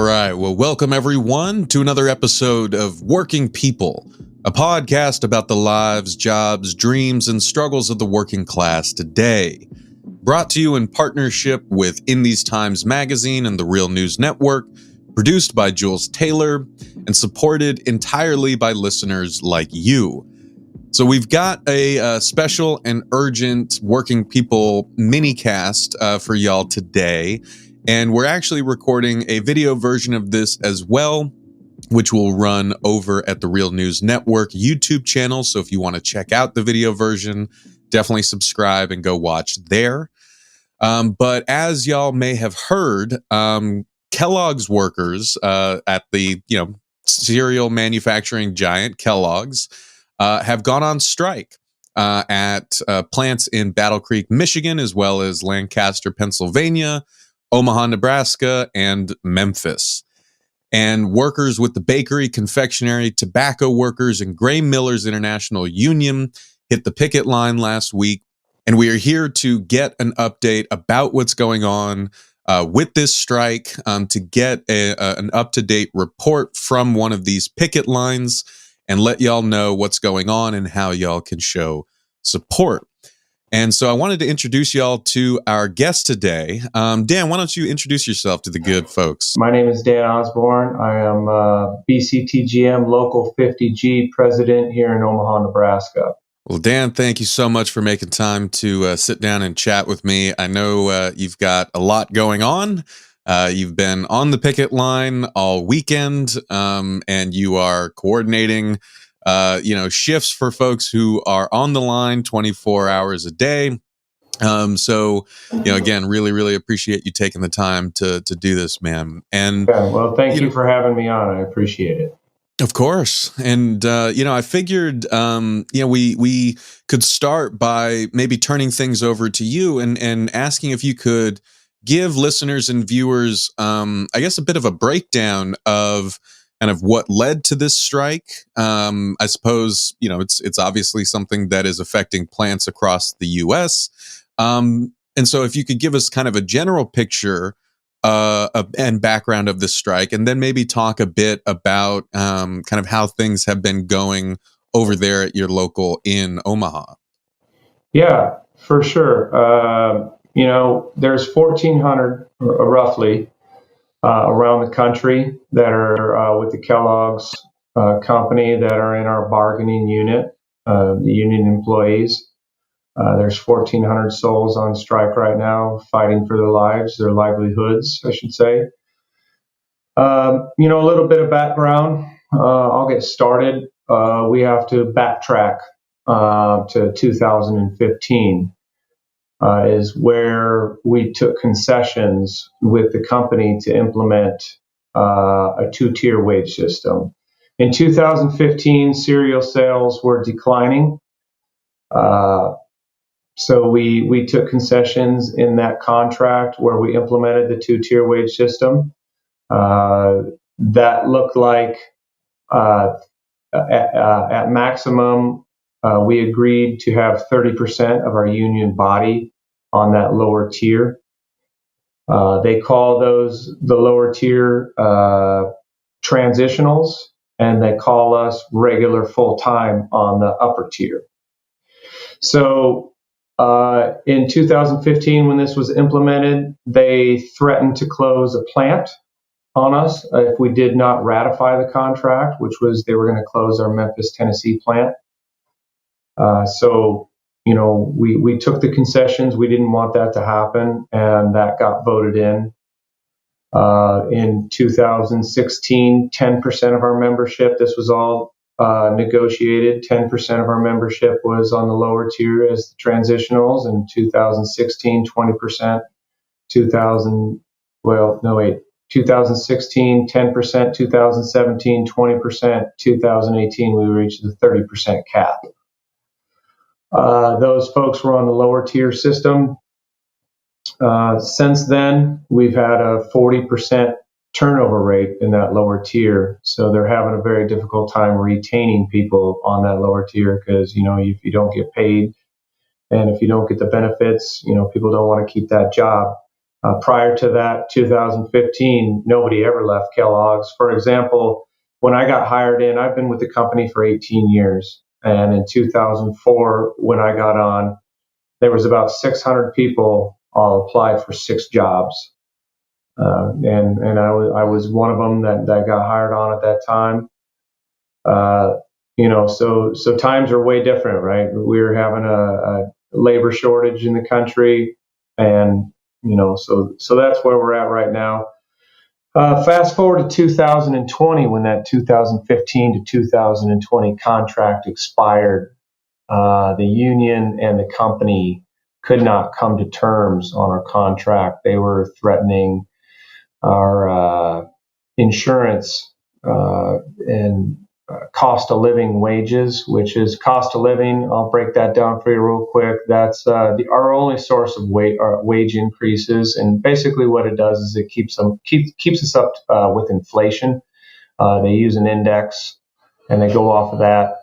right. Well, welcome everyone to another episode of Working People, a podcast about the lives, jobs, dreams, and struggles of the working class today. Brought to you in partnership with In These Times magazine and the Real News Network, produced by Jules Taylor, and supported entirely by listeners like you. So we've got a special and urgent Working People mini-cast for y'all today. And we're actually recording a video version of this as well, which will run over at the Real News Network YouTube channel. So if you want to check out the video version, definitely subscribe and go watch there. But as y'all may have heard, Kellogg's workers at the cereal manufacturing giant Kellogg's have gone on strike at plants in Battle Creek, Michigan, as well as Lancaster, Pennsylvania, Omaha, Nebraska, and Memphis. And workers with the Bakery, Confectionery, Tobacco Workers, and Grain Millers International Union hit the picket line last week. And we are here to get an update about what's going on with this strike, to get an up-to-date report from one of these picket lines and let y'all know what's going on and how y'all can show support. And so I wanted to introduce y'all to our guest today. Dan, why don't you introduce yourself to the good folks? My name is Dan Osborn. I am BCTGM Local 50G president here in Omaha, Nebraska. Well, Dan, thank you so much for making time to sit down and chat with me. I know you've got a lot going on. You've been on the picket line all weekend, and you are coordinating shifts for folks who are on the line 24 hours a day. Again, really, really appreciate you taking the time to do this, man. And well, thank you for having me on. I appreciate it. Of course. And, I figured, we could start by maybe turning things over to you and asking if you could give listeners and viewers, I guess, a bit of a breakdown of kind of what led to this strike. I suppose, it's obviously something that is affecting plants across the U.S. And so if you could give us kind of a general picture and background of the strike, and then maybe talk a bit about kind of how things have been going over there at your local in Omaha. Yeah, for sure. There's 1,400 roughly around the country that are with the Kellogg's company that are in our bargaining unit, the union employees. There's 1,400 souls on strike right now fighting for their lives, their livelihoods, I should say. A little bit of background. I'll get started. We have to backtrack to 2015. Is where we took concessions with the company to implement a two-tier wage system. In 2015, cereal sales were declining. So we took concessions in that contract where we implemented the two-tier wage system. That looked like at maximum, we agreed to have 30% of our union body on that lower tier. They call those the lower tier transitionals, and they call us regular full-time on the upper tier. So in 2015, when this was implemented, they threatened to close a plant on us if we did not ratify the contract, which was they were going to close our Memphis, Tennessee plant. We took the concessions. We didn't want that to happen, and that got voted in. In 2016, 10% of our membership, this was all negotiated, 10% of our membership was on the lower tier as the transitionals. In 2016, 20%, 2016, 10%, 2017, 20%, 2018, we reached the 30% cap. Those folks were on the lower tier system. Since then, we've had a 40% turnover rate in that lower tier. So they're having a very difficult time retaining people on that lower tier because, if you don't get paid and if you don't get the benefits, people don't want to keep that job. Prior to that, 2015, nobody ever left Kellogg's. For example, when I got hired in, I've been with the company for 18 years. And in 2004, when I got on, there was about 600 people all applied for 6 jobs. And I was one of them that got hired on at that time. So times are way different, right? We're having a labor shortage in the country, and so that's where we're at right now. Fast forward to 2020, when that 2015 to 2020 contract expired. The union and the company could not come to terms on our contract. They were threatening our insurance and cost of living wages, which is cost of living. I'll break that down for you real quick. That's our only source of wage increases, and basically what it does is it keeps us up with inflation. They use an index, and they go off of that,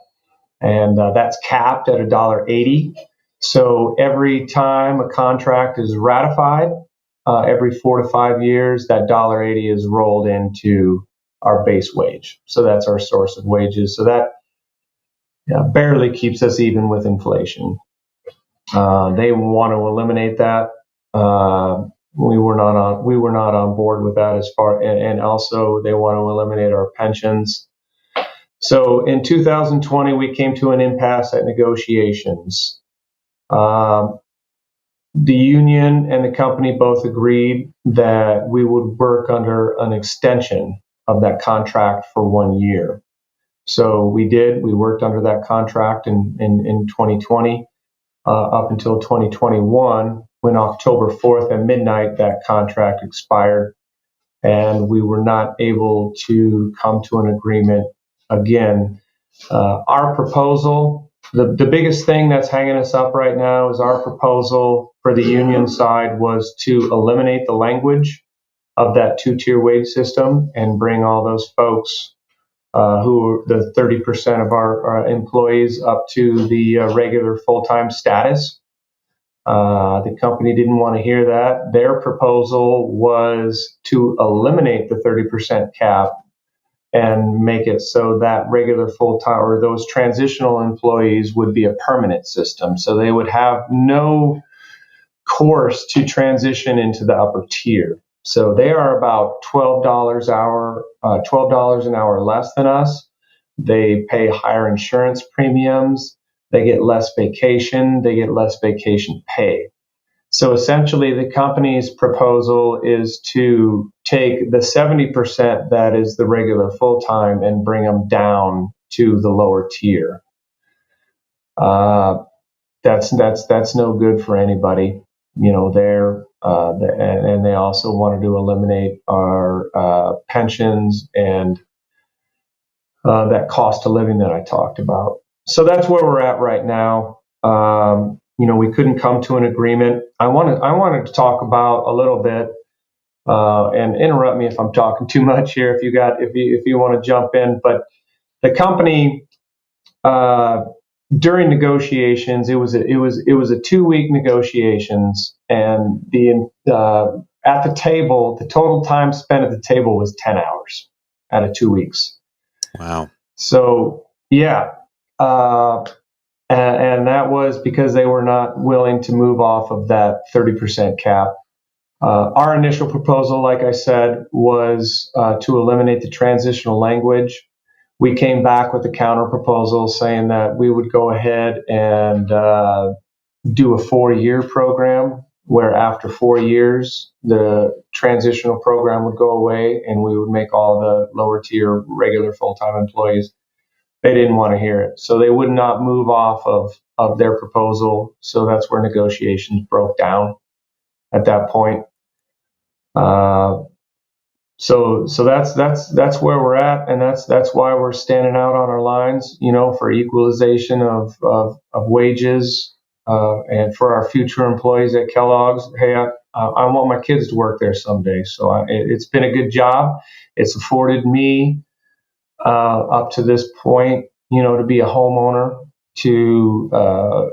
and that's capped at $1.80. So every time a contract is ratified, every 4 to 5 years, that $1.80 is rolled into our base wage. So that's our source of wages. So that barely keeps us even with inflation. They want to eliminate that. We were not on board with that and also they want to eliminate our pensions. So in 2020, we came to an impasse at negotiations. The union and the company both agreed that we would work under an extension of that contract for 1 year. So we did. We worked under that contract in 2020 up until 2021, when October 4th at midnight, that contract expired, and we were not able to come to an agreement again. Our proposal, the biggest thing that's hanging us up right now is our proposal for the union side was to eliminate the language of that 2-tier wage system and bring all those folks who are the 30% of our employees up to the regular full-time status. The company didn't want to hear that. Their proposal was to eliminate the 30% cap and make it so that regular full-time or those transitional employees would be a permanent system. So they would have no course to transition into the upper tier. So they are about $12 an hour less than us. They pay higher insurance premiums. They get less vacation. They get less vacation pay. So essentially, the company's proposal is to take the 70% that is the regular full-time and bring them down to the lower tier. That's no good for anybody. And they also wanted to eliminate our pensions and that cost of living that I talked about. So that's where we're at right now. We couldn't come to an agreement. I wanted to talk about a little bit, and interrupt me if I'm talking too much here. If you want to jump in, but the company during negotiations, it was a 2-week negotiations, and at the table, the total time spent at the table was 10 hours out of 2 weeks. Wow. So yeah. And that was because they were not willing to move off of that 30% cap. Our initial proposal, like I said, was to eliminate the transitional language. We came back with a counter proposal saying that we would go ahead and do a 4-year program, where after 4 years, the transitional program would go away and we would make all the lower tier regular full-time employees. They didn't want to hear it. So they would not move off of their proposal. So that's where negotiations broke down at that point. So that's where we're at, and that's why we're standing out on our lines, for equalization of wages, and for our future employees at Kellogg's. Hey, I want my kids to work there someday. So it's been a good job. It's afforded me up to this point, to be a homeowner to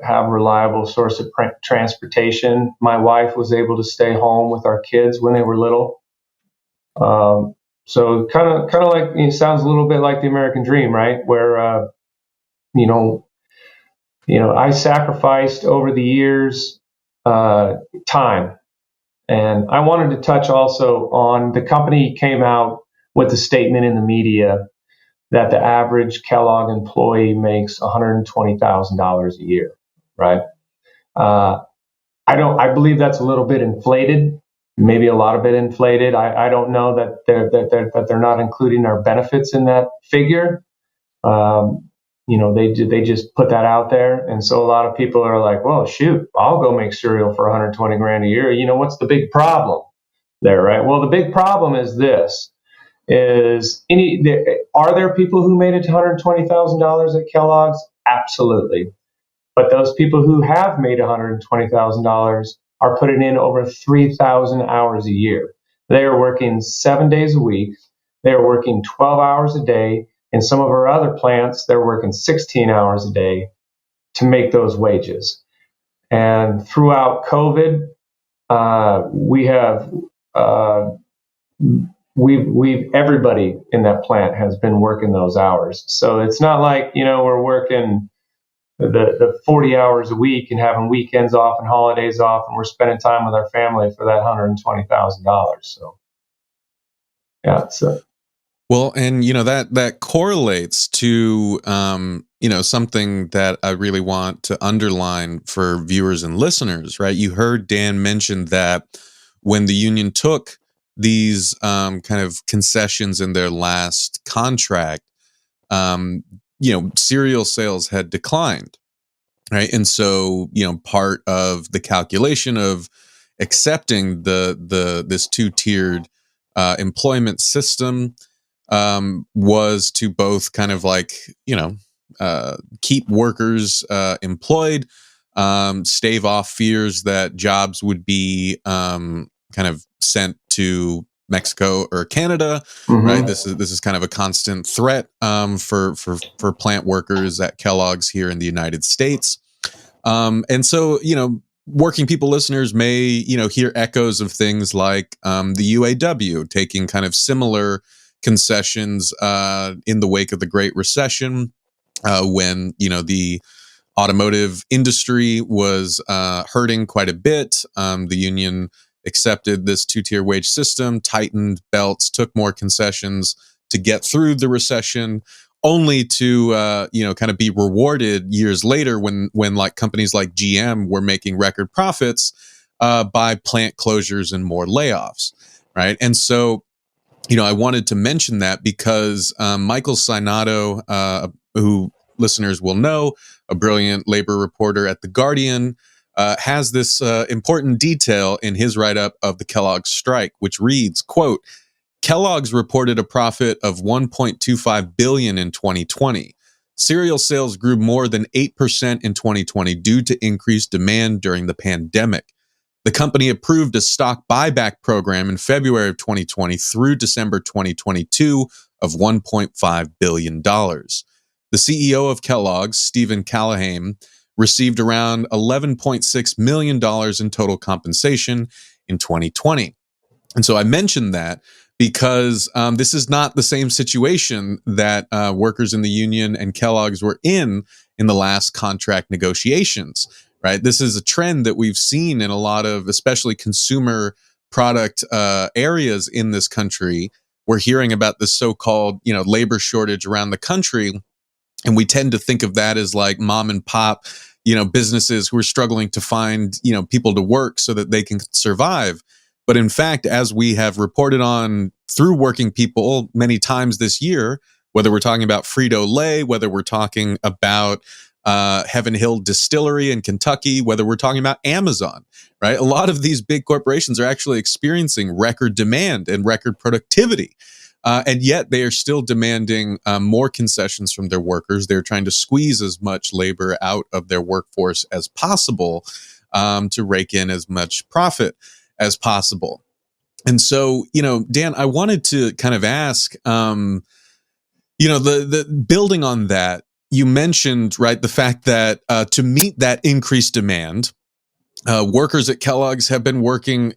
have a reliable source of transportation. My wife was able to stay home with our kids when they were little. So kind of like, it sounds a little bit like the American dream, right? Where I sacrificed over the years time. And I wanted to touch also on, the company came out with a statement in the media that the average Kellogg employee makes $120,000 a year, right? I believe that's a little bit inflated, maybe a lot of bit inflated. I don't know that they're not including our benefits in that figure. They just put that out there, and so a lot of people are like, well, shoot, I'll go make cereal for 120 grand a year. What's the big problem there, right? Well, the big problem is this: are there people who made it to $120,000 at Kellogg's? Absolutely. But those people who have made $120,000 are putting in over 3,000 hours a year. They are working 7 days a week. They are working 12 hours a day. In some of our other plants, they're working 16 hours a day to make those wages. And throughout COVID, everybody in that plant has been working those hours. So it's not like, we're working the 40 hours a week and having weekends off and holidays off, and we're spending time with our family for that $120,000. So, yeah. Well, and that correlates to something that I really want to underline for viewers and listeners, right? You heard Dan mention that when the union took these kind of concessions in their last contract, cereal sales had declined, right? And so, part of the calculation of accepting this two-tiered employment system was to both kind of like, keep workers employed, stave off fears that jobs would be kind of sent to Mexico or Canada, Mm-hmm. right? This is kind of a constant threat for plant workers at Kellogg's here in the United States. And so, working people listeners may, hear echoes of things like the UAW taking kind of similar concessions in the wake of the Great Recession, when the automotive industry was hurting quite a bit. The union accepted this two-tier wage system, tightened belts, took more concessions to get through the recession, only to kind of be rewarded years later when like companies like GM were making record profits by plant closures and more layoffs, right? And so I wanted to mention that because Michael Sinato, who listeners will know, a brilliant labor reporter at The Guardian, has this important detail in his write-up of the Kellogg strike, which reads, quote, Kellogg's reported a profit of $1.25 billion in 2020. Cereal sales grew more than 8% in 2020 due to increased demand during the pandemic. The company approved a stock buyback program in February of 2020 through December 2022 of $1.5 billion. The CEO of Kellogg's, Stephen Callahan, received around $11.6 million in total compensation in 2020. And so I mentioned that because this is not the same situation that workers in the union and Kellogg's were in the last contract negotiations, right? This is a trend that we've seen in a lot of, especially consumer product areas in this country. We're hearing about this so-called, labor shortage around the country. And we tend to think of that as like mom and pop, businesses who are struggling to find, people to work so that they can survive. But in fact, as we have reported on through Working People many times this year, whether we're talking about Frito-Lay, whether we're talking about Heaven Hill Distillery in Kentucky, whether we're talking about Amazon, right? A lot of these big corporations are actually experiencing record demand and record productivity. And yet they are still demanding more concessions from their workers. They're trying to squeeze as much labor out of their workforce as possible to rake in as much profit as possible. And so, Dan, I wanted to kind of ask, the building on that, you mentioned, right, the fact that to meet that increased demand, workers at Kellogg's have been working,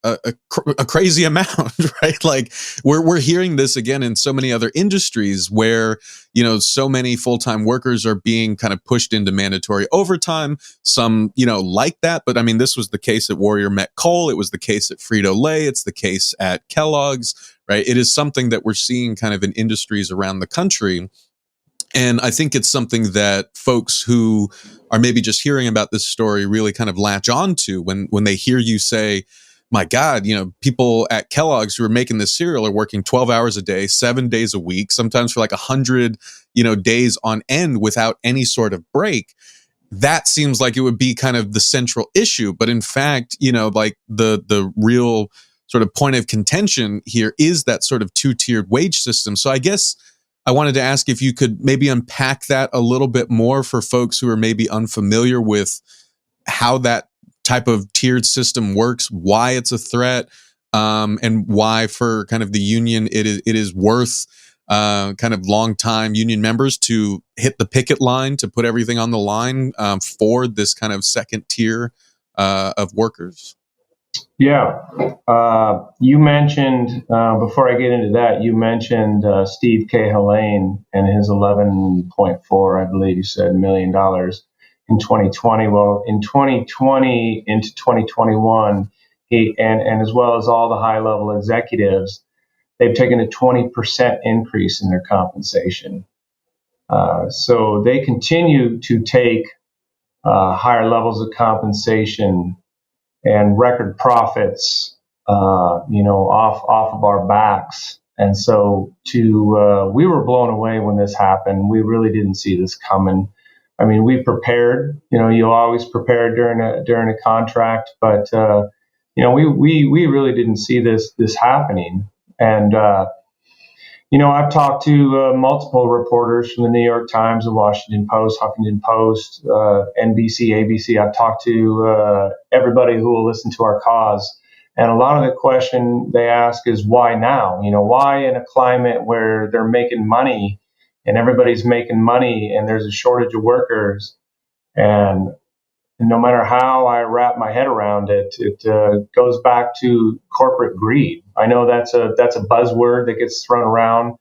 a crazy amount, right? Like we're hearing this again in so many other industries where, so many full-time workers are being kind of pushed into mandatory overtime. Some, like that, but I mean, this was the case at Warrior Met Coal. It was the case at Frito-Lay. It's the case at Kellogg's, right? It is something that we're seeing kind of in industries around the country. And I think it's something that folks who are maybe just hearing about this story really kind of latch on to when they hear you say, my God, people at Kellogg's who are making this cereal are working 12 hours a day, 7 days a week, sometimes for like 100, days on end without any sort of break. That seems like it would be kind of the central issue. But in fact, like the real sort of point of contention here is that sort of two-tiered wage system. So I guess I wanted to ask if you could maybe unpack that a little bit more for folks who are maybe unfamiliar with how that type of tiered system works, why it's a threat, and why for kind of the union it is worth kind of long-time union members to hit the picket line, to put everything on the line for this kind of second tier of workers. Yeah. You mentioned, before I get into that, you mentioned Steve K. Helene and his 11.4, I believe you said, $1 million in 2020. Well, in 2020 into 2021, he and as well as all the high-level executives, they've taken a 20% increase in their compensation. So they continue to take higher levels of compensation and record profits, off of our backs. And so we were blown away when this happened. We really didn't see this coming. I mean, we prepared, you always prepare during a contract, but, we really didn't see this happening. And, I've talked to multiple reporters from the New York Times, the Washington Post, Huffington Post, NBC, ABC. I've talked to everybody who will listen to our cause. And a lot of the question they ask is, why now? Why in a climate where they're making money and everybody's making money and there's a shortage of workers? And no matter how I wrap my head around it, it goes back to corporate greed. I know that's a buzzword that gets thrown around,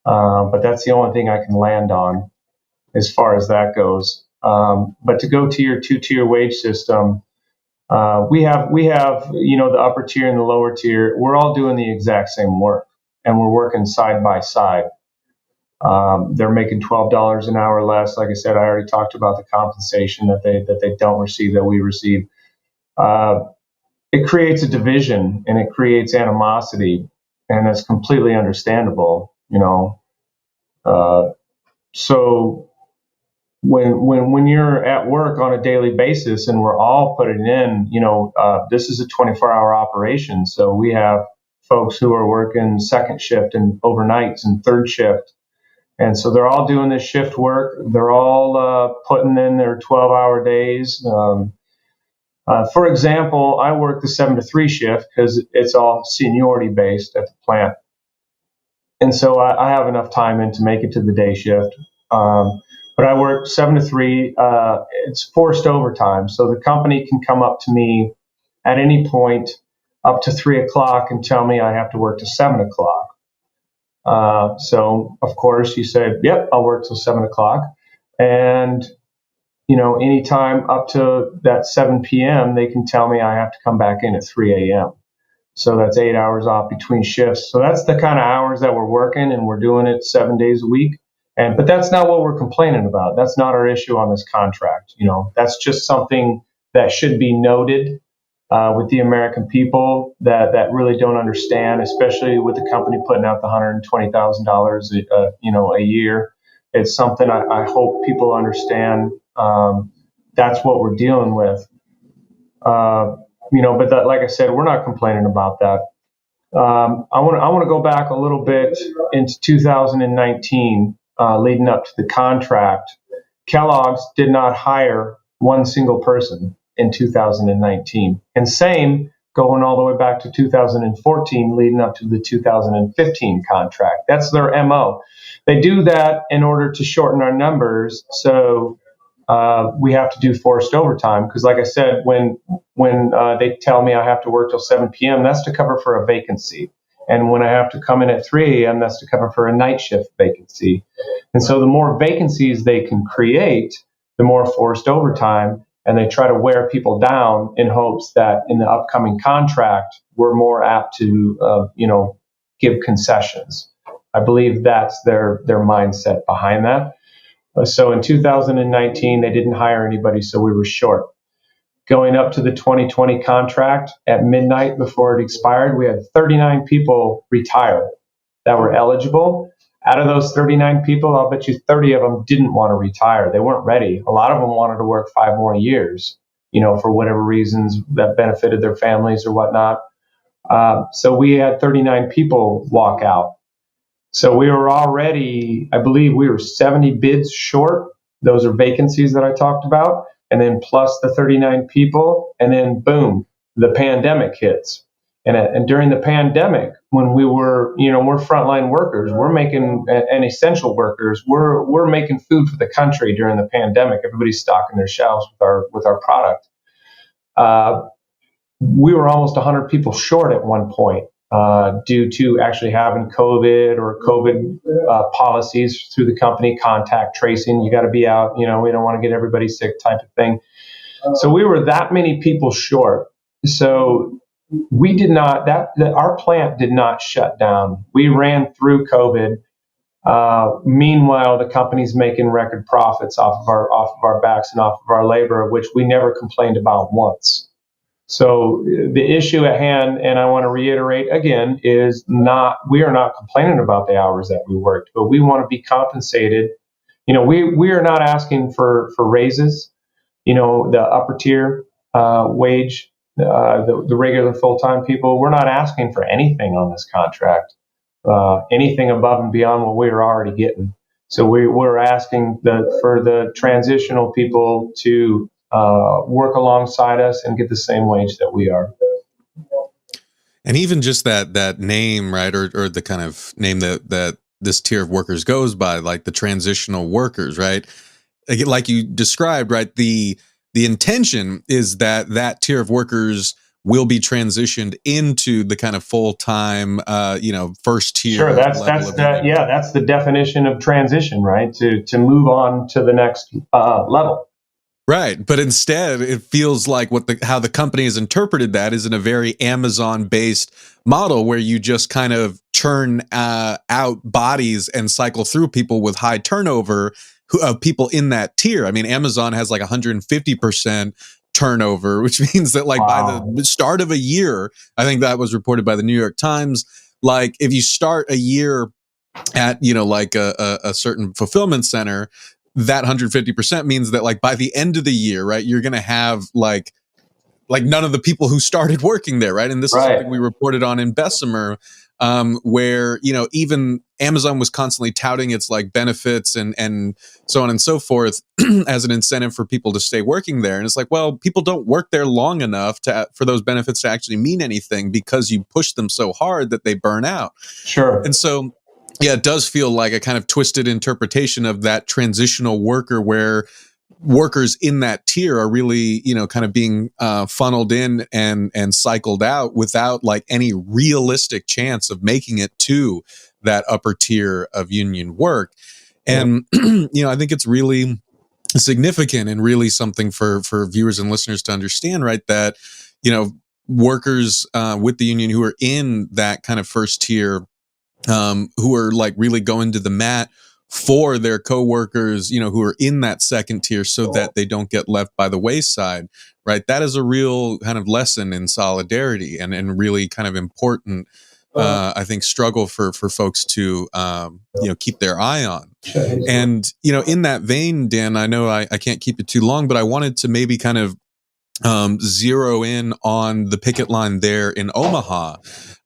but that's the only thing I can land on as far as that goes. But to go to your two-tier wage system, we have the upper tier and the lower tier. We're all doing the exact same work, and we're working side by side. They're making $12 an hour less. Like I said, I already talked about the compensation that they don't receive that we receive. It creates a division and it creates animosity, and that's completely understandable. So when you're at work on a daily basis, and we're all putting in, this is a 24-hour operation. So we have folks who are working second shift and overnights and third shift. And so they're all doing this shift work. They're all putting in their 12-hour days. For example, I work the 7 to 3 shift because it's all seniority based at the plant. And so I have enough time in to make it to the day shift. But I work 7 to 3. It's forced overtime. So the company can come up to me at any point up to 3 o'clock and tell me I have to work to 7 o'clock. So, of course, you said, yep, I'll work till 7 o'clock. And, anytime up to that 7 p.m., they can tell me I have to come back in at 3 a.m. So that's 8 hours off between shifts. So that's the kind of hours that we're working, and we're doing it 7 days a week. But that's not what we're complaining about. That's not our issue on this contract. That's just something that should be noted with the American people that really don't understand, especially with the company putting out the $120,000 a year. It's something I hope people understand. That's what we're dealing with. But like I said, we're not complaining about that. I want to go back a little bit into 2019, leading up to the contract. Kellogg's did not hire one single person in 2019. And same going all the way back to 2014, leading up to the 2015 contract. That's their MO. They do that in order to shorten our numbers. So we have to do forced overtime because, like I said, when they tell me I have to work till 7 p.m., that's to cover for a vacancy. And when I have to come in at 3 a.m., that's to cover for a night shift vacancy. And so the more vacancies they can create, the more forced overtime. And they try to wear people down in hopes that in the upcoming contract, we're more apt to, give concessions. I believe that's their mindset behind that. So in 2019, they didn't hire anybody, so we were short. Going up to the 2020 contract at midnight before it expired, we had 39 people retire that were eligible. Out of those 39 people, I'll bet you 30 of them didn't want to retire. They weren't ready. A lot of them wanted to work 5 more years, for whatever reasons that benefited their families or whatnot. So we had 39 people walk out. So we were already, I believe we were 70 bids short. Those are vacancies that I talked about. And then plus the 39 people. And then boom, the pandemic hits. And during the pandemic, when we were, we're frontline workers, we're making, and essential workers, we're making food for the country during the pandemic. Everybody's stocking their shelves with our product. We were almost 100 people short at one point. Due to actually having COVID or COVID policies through the company, contact tracing, you got to be out, we don't want to get everybody sick type of thing. So we were that many people short. So we did not, our plant did not shut down. We ran through COVID. Meanwhile, the company's making record profits off of our backs and off of our labor, which we never complained about once. So the issue at hand, and I want to reiterate again, is we are not complaining about the hours that we worked, but we want to be compensated. We are not asking for raises, the upper tier wage, the regular full-time people. We're not asking for anything on this contract, anything above and beyond what we are already getting. So we're asking for the transitional people to work alongside us and get the same wage that we are. And even just that name, right, or the kind of name that this tier of workers goes by, like the transitional workers, right? Like you described, right? The intention is that tier of workers will be transitioned into the kind of full-time, first tier. Sure, that's the definition of transition, right? To move on to the next level. Right. But instead, it feels like how the company has interpreted that is in a very Amazon-based model where you just kind of churn out bodies and cycle through people with high turnover of people in that tier. I mean, Amazon has like 150% turnover, which means that by the start of a year, I think that was reported by the New York Times, like if you start a year at, a certain fulfillment center, that 150% means that by the end of the year, right, you're going to have like none of the people who started working there, right? And this is something we reported on in Bessemer, where, even Amazon was constantly touting its benefits and so on and so forth as an incentive for people to stay working there. And it's like, well, people don't work there long enough for those benefits to actually mean anything because you push them so hard that they burn out. Sure. And so, yeah, it does feel like a kind of twisted interpretation of that transitional worker where workers in that tier are really, kind of being funneled in and cycled out without any realistic chance of making it to that upper tier of union work. And, I think it's really significant and really something for viewers and listeners to understand, right? That, workers with the union who are in that kind of first tier, who are really going to the mat for their coworkers, who are in that second tier so that they don't get left by the wayside, right? That is a real kind of lesson in solidarity and really kind of important, I think, struggle for folks to, keep their eye on. And, in that vein, Dan, I know I can't keep it too long, but I wanted to maybe kind of zero in on the picket line there in Omaha,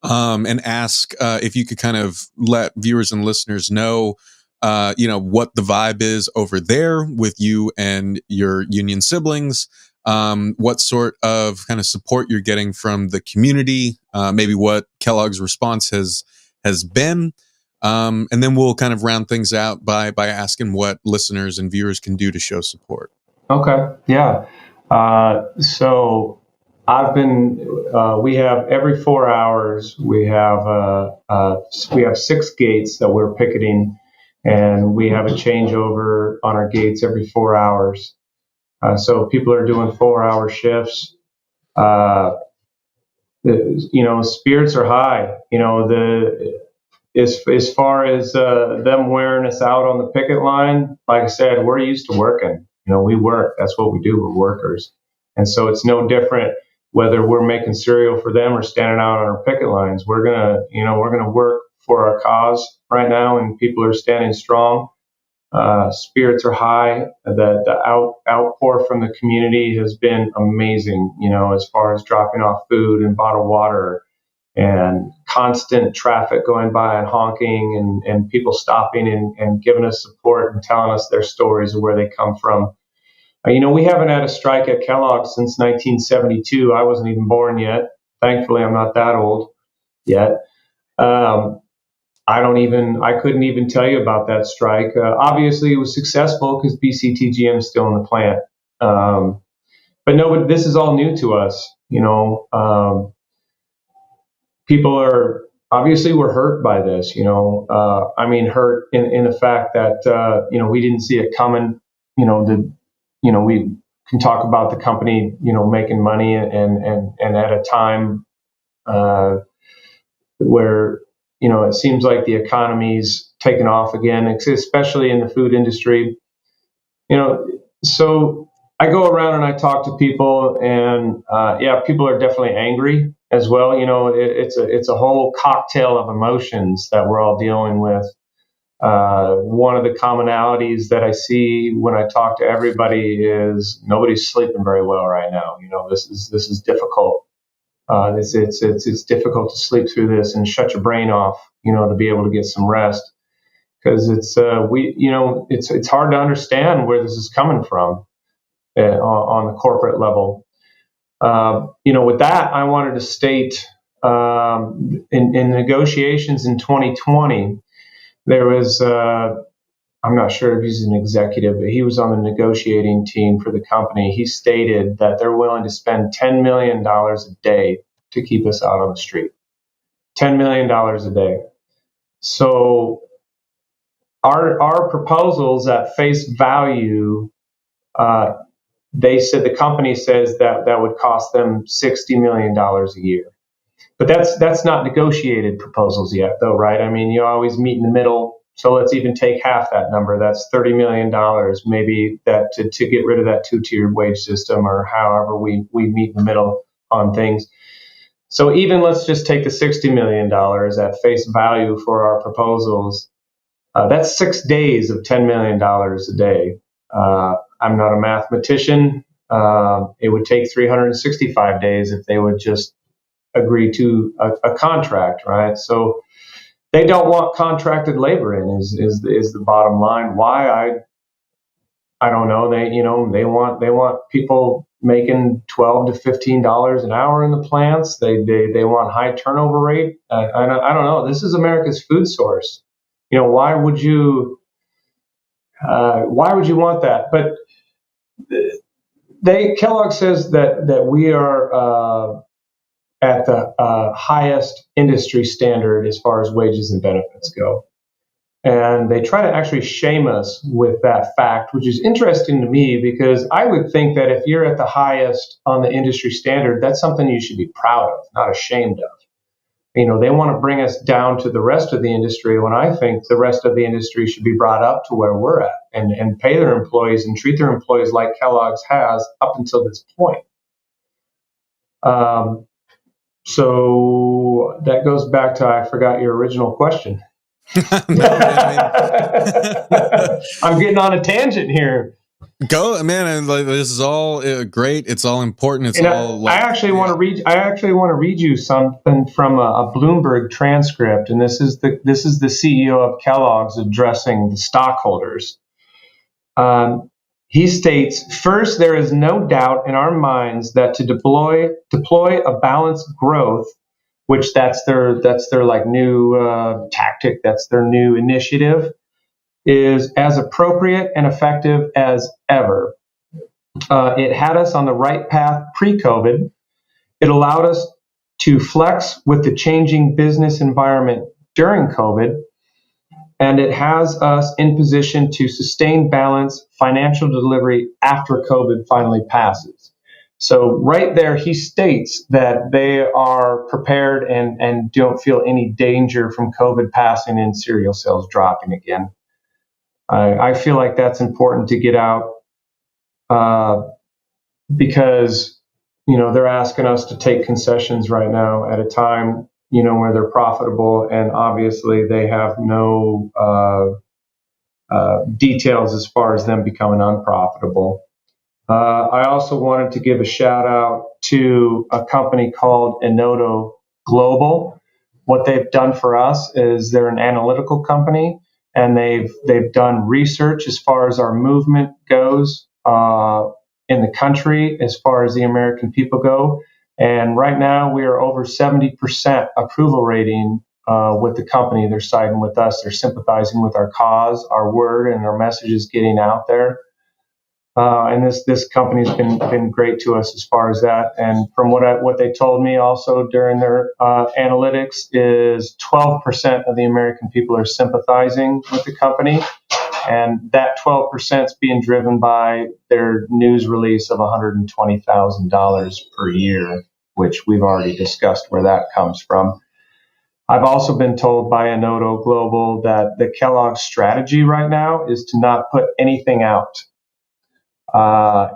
and ask if you could kind of let viewers and listeners know, what the vibe is over there with you and your union siblings, what sort of kind of support you're getting from the community, maybe what Kellogg's response has been. And then we'll kind of round things out by asking what listeners and viewers can do to show support. Okay. Yeah. So I've been, we have every 4 hours, we have 6 gates that we're picketing, and we have a changeover on our gates every 4 hours. So people are doing 4-hour shifts. Spirits are high, as far as them wearing us out on the picket line. Like I said, we're used to working. We work. That's what we do. We're workers. And so it's no different whether we're making cereal for them or standing out on our picket lines. We're gonna work for our cause right now, and people are standing strong. Spirits are high. The outpour from the community has been amazing, as far as dropping off food and bottled water, and constant traffic going by and honking, and people stopping and giving us support and telling us their stories of where they come from. We haven't had a strike at Kellogg since 1972. I wasn't even born yet. Thankfully, I'm not that old yet. I couldn't even tell you about that strike. Obviously, it was successful because BCTGM is still in the plant. But no, this is all new to us. People are, obviously, we're hurt by this. Hurt in the fact that we didn't see it coming. We can talk about the company, making money and at a time where it seems like the economy's taken off again, especially in the food industry. So I go around and I talk to people, and people are definitely angry as well. It's a whole cocktail of emotions that we're all dealing with. One of the commonalities that I see when I talk to everybody is nobody's sleeping very well right now. This is difficult. It's difficult to sleep through this and shut your brain off, to be able to get some rest, because it's hard to understand where this is coming from on the corporate level. With that, I wanted to state in negotiations in 2020, there was I'm not sure if he's an executive, but he was on the negotiating team for the company. He stated that they're willing to spend $10 million a day to keep us out on the street. $10 million a day. So our proposals at face value, the company says that would cost them $60 million a year. But that's not negotiated proposals yet, though, right? You always meet in the middle. So let's even take half that number. That's $30 million, maybe, that to get rid of that 2-tiered wage system, or however we meet in the middle on things. So even let's just take the $60 million at face value for our proposals. That's 6 days of $10 million a day. I'm not a mathematician. It would take 365 days if they would just agree to a contract, right? So they don't want contracted labor in is the bottom line. Why? I don't know. They want people making $12 to $15 an hour in the plants. They want high turnover rate. I don't know. This is America's food source. Why would you want that? But Kellogg says that we are at the highest industry standard as far as wages and benefits go. And they try to actually shame us with that fact, which is interesting to me, because I would think that if you're at the highest on the industry standard, that's something you should be proud of, not ashamed of. They want to bring us down to the rest of the industry, when I think the rest of the industry should be brought up to where we're at, and pay their employees and treat their employees like Kellogg's has up until this point. So that goes back to, I forgot your original question. No, I'm getting on a tangent here. Go, man! And this is all great. It's all important. I actually want to read you something from a Bloomberg transcript, and this is the CEO of Kellogg's addressing the stockholders. he states, first, there is no doubt in our minds that to deploy a balanced growth, which that's their like new tactic, that's their new initiative, is as appropriate and effective as ever. It had us on the right path pre-COVID. It allowed us to flex with the changing business environment during COVID, and it has us in position to sustain balanced financial delivery after COVID finally passes. So right there, he states that they are prepared and don't feel any danger from COVID passing and cereal sales dropping again. I feel like that's important to get out because, they're asking us to take concessions right now at a time, where they're profitable, and obviously they have no details as far as them becoming unprofitable. I also wanted to give a shout out to a company called Enoto Global. What they've done for us is they're an analytical company, and they've done research as far as our movement goes in the country, as far as the American people go. And right now we are over 70% approval rating with the company. They're siding with us. They're sympathizing with our cause, our word, and our message is getting out there. And this company's been great to us as far as that. And from what they told me also during their analytics is 12% of the American people are sympathizing with the company. And that 12% is being driven by their news release of $120,000 per year, which we've already discussed where that comes from. I've also been told by Enoto Global that the Kellogg strategy right now is to not put anything out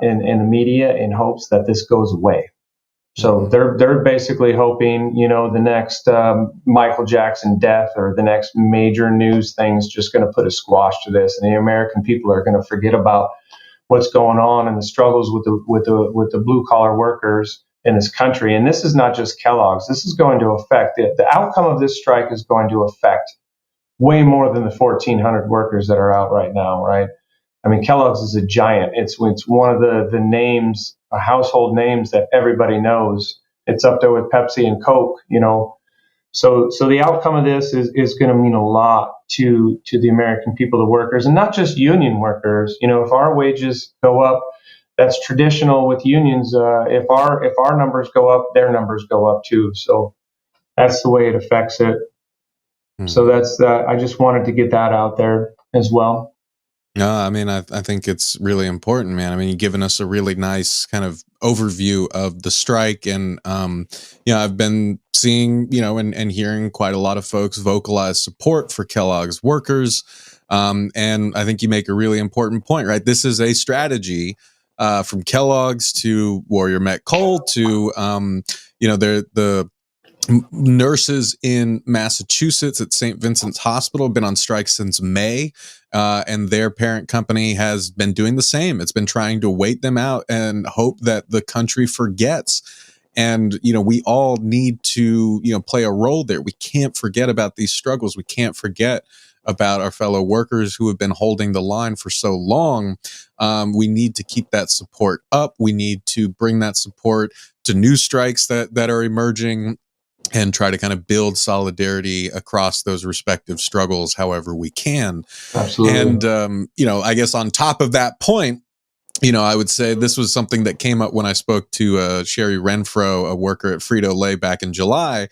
in the media in hopes that this goes away. So they're basically hoping, the next Michael Jackson death or the next major news thing's just going to put a squash to this, and the American people are going to forget about what's going on and the struggles with the blue collar workers in this country. And this is not just Kellogg's. This is going to affect the outcome of this strike is going to affect way more than the 1,400 workers that are out right now, right? I mean, Kellogg's is a giant. It's one of the names, household names that everybody knows. It's up there with Pepsi and Coke, So the outcome of this is going to mean a lot to the American people, the workers, and not just union workers. If our wages go up, that's traditional with unions. If our numbers go up, their numbers go up too. So that's the way it affects it. So that's I just wanted to get that out there as well. No, I mean, I think it's really important, man. I mean, you've given us a really nice kind of overview of the strike. And, I've been seeing, and hearing quite a lot of folks vocalize support for Kellogg's workers. And I think you make a really important point, right? This is a strategy from Kellogg's to Warrior Met Coal to, the nurses in Massachusetts at St. Vincent's Hospital have been on strike since May, and their parent company has been doing the same. It's been trying to wait them out and hope that the country forgets. And, we all need to, play a role there. We can't forget about these struggles. We can't forget about our fellow workers who have been holding the line for so long. We need to keep that support up. We need to bring that support to new strikes that are emerging, and try to kind of build solidarity across those respective struggles however we can. Absolutely. And, I guess on top of that point, I would say this was something that came up when I spoke to Sherry Renfro, a worker at Frito-Lay back in July,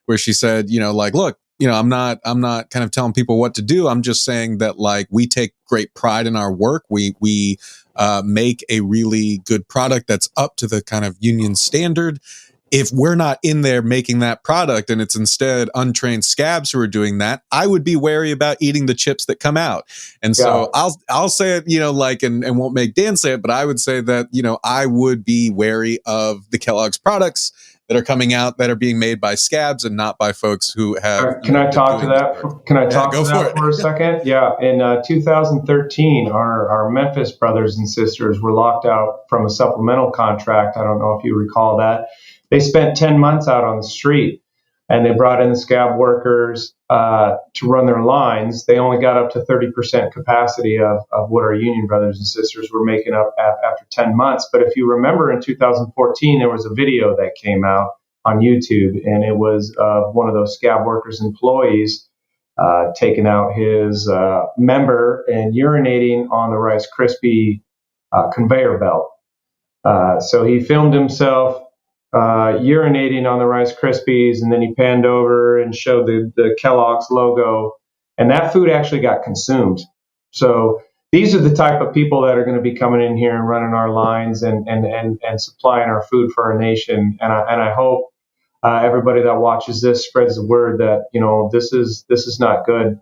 where she said, look, I'm not kind of telling people what to do. I'm just saying that, we take great pride in our work. We make a really good product that's up to the kind of union standard. If we're not in there making that product and it's instead untrained scabs who are doing that, I would be wary about eating the chips that come out. And so I'll say it, and won't make Dan say it, but I would say that, I would be wary of the Kellogg's products that are coming out that are being made by scabs and not by folks who have. Can I talk to that? Can I talk to that for a second? Yeah. In 2013, our Memphis brothers and sisters were locked out from a supplemental contract. I don't know if you recall that. They spent 10 months out on the street. and they brought in the scab workers to run their lines. They only got up to 30% capacity of what our union brothers and sisters were making up after 10 months. But if you remember, in 2014, there was a video that came out on YouTube, and it was one of those scab workers' employees taking out his member and urinating on the Rice Krispie conveyor belt. So he filmed himself urinating on the Rice Krispies, and then he panned over and showed the Kellogg's logo, and that food actually got consumed. So these are the type of people that are going to be coming in here and running our lines and supplying our food for our nation. And I hope everybody that watches this spreads the word that, this is not good,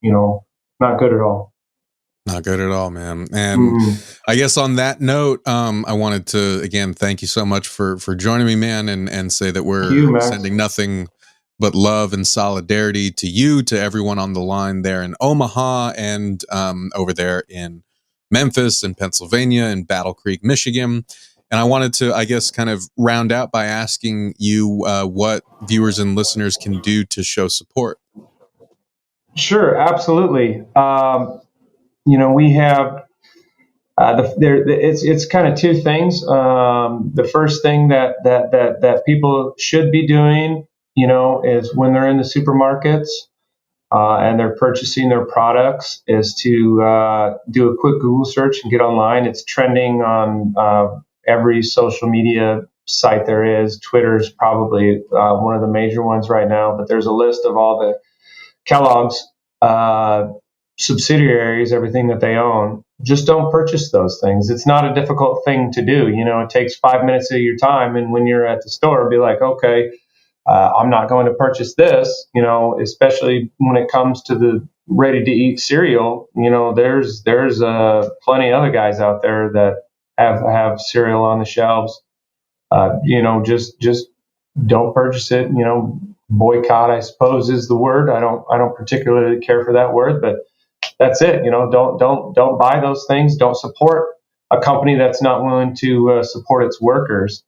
not good at all. Not good at all, man. And I guess on that note, I wanted to, again, thank you so much for joining me, man, and say that we're sending nothing but love and solidarity to you, to everyone on the line there in Omaha and over there in Memphis and Pennsylvania and Battle Creek, Michigan. And I wanted to, I guess, kind of round out by asking you what viewers and listeners can do to show support. Sure, absolutely. We have it's kind of two things. The first thing that people should be doing, is when they're in the supermarkets and they're purchasing their products, is to do a quick Google search and get online. It's trending on every social media site there is. Twitter is probably one of the major ones right now, but there's a list of all the Kellogg's subsidiaries, everything that they own. Just don't purchase those things. It's not a difficult thing to do. It takes 5 minutes of your time, and when you're at the store, be like, okay, I'm not going to purchase this. Especially when it comes to the ready-to-eat cereal. There's plenty of other guys out there that have cereal on the shelves. Just don't purchase it. Boycott, I suppose, is the word. I don't particularly care for that word, but that's it. Don't buy those things. Don't support a company that's not willing to support its workers.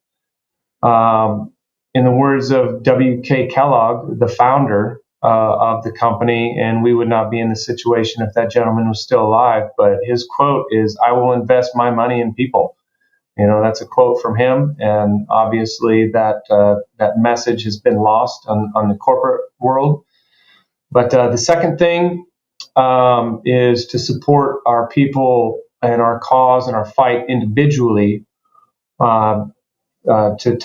In the words of W.K. Kellogg, the founder of the company, and we would not be in this situation if that gentleman was still alive, but his quote is, "I will invest my money in people." That's a quote from him, and obviously that message has been lost on the corporate world. But the second thing is to support our people and our cause and our fight individually, to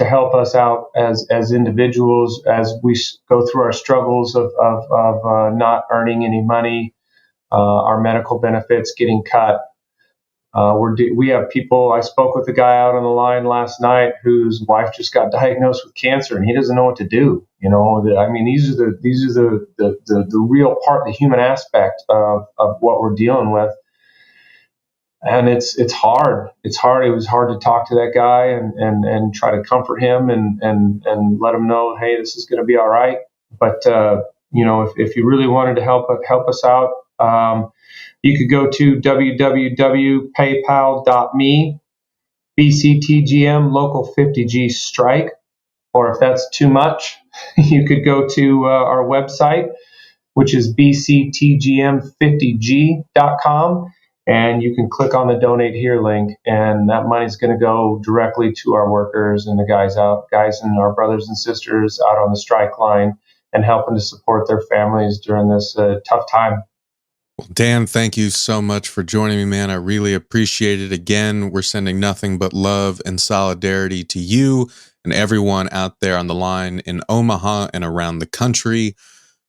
help us out as individuals as we go through our struggles of not earning any money, our medical benefits getting cut. We have people. I spoke with a guy out on the line last night whose wife just got diagnosed with cancer, and he doesn't know what to do. These are the real part, the human aspect of what we're dealing with, and it's hard. It's hard. It was hard to talk to that guy and try to comfort him and let him know, hey, this is going to be all right. But if you really wanted to help us out. You could go to www.paypal.me, BCTGM local 50G strike, or if that's too much, you could go to our website, which is bctgm50g.com, and you can click on the donate here link, and that money is going to go directly to our workers and the guys and our brothers and sisters out on the strike line and helping to support their families during this tough time. Dan, thank you so much for joining me, man. I really appreciate it. Again, we're sending nothing but love and solidarity to you and everyone out there on the line in Omaha and around the country.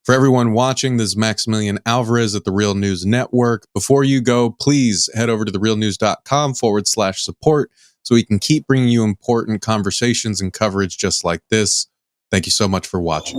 For everyone watching, this is Maximilian Alvarez at the Real News Network. Before you go, please head over to therealnews.com/support so we can keep bringing you important conversations and coverage just like this. Thank you so much for watching.